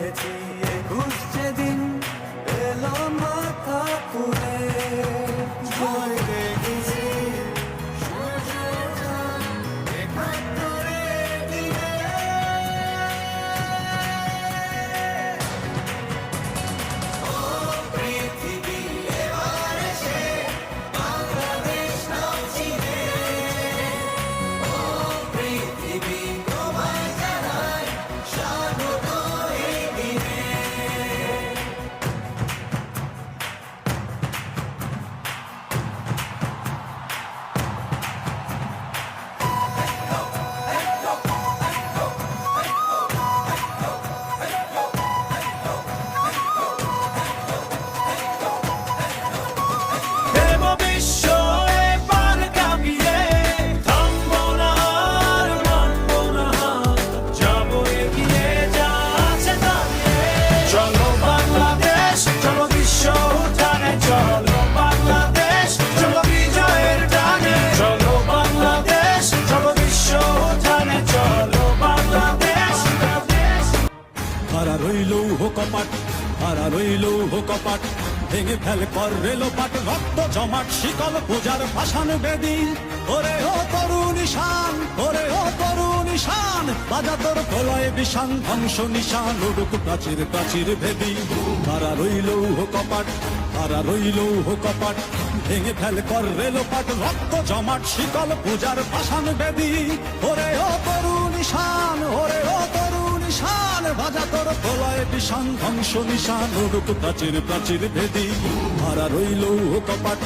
দেখেছি 21 যেদিন এলো মাথা তুলে ভয় দেখেছি সূর্যের চাঁদ 71 দিনে ও পৃথিবী এবার এসে বাংলাদেশ নাও চিনে ও পৃথিবী তোমায় জানাই স্বাগত এই দিনে দেব বিশ্ব এবার কাঁপিয়ে থামবো না আর মানবো না হার। যাবো এগিয়ে যা আছে দাঁড়িয়ে চলো বাংলাদেশ চলো বিশ্ব উঠানে চলো বাংলাদেশ চলো বিজয়ের টানে চলো বাংলাদেশ চলো বিশ্ব উঠানে চলো বাংলাদেশ হারা রইল কপাট হারা রইল কপাট ভেঙে ফেল কর রেলোপাট রক্ত জমাট শিকল পূজার ভাষান বেদি ওরে ও তরুণ ঈশান ওরে ও তরুণ ঈশান বাজা তোর প্রলয় বিষান ধ্বংস নিশান উড়ুক প্রাচীর প্রাচীর ভেদি হারা রইল কপাট হারা রইল কপাট ভেঙে ফেল কর রেলোপাট রক্ত জমাট শিকল পূজার ভাষান বেদি ওরে ও তরুণ ঈশান ওরে ও তরুণ ঈশান বাজা তোর প্রলয় বিষান ধ্বংস নিশান উড়ুক প্রাচীর প্রাচীর ভেদি হারা রইল কপাট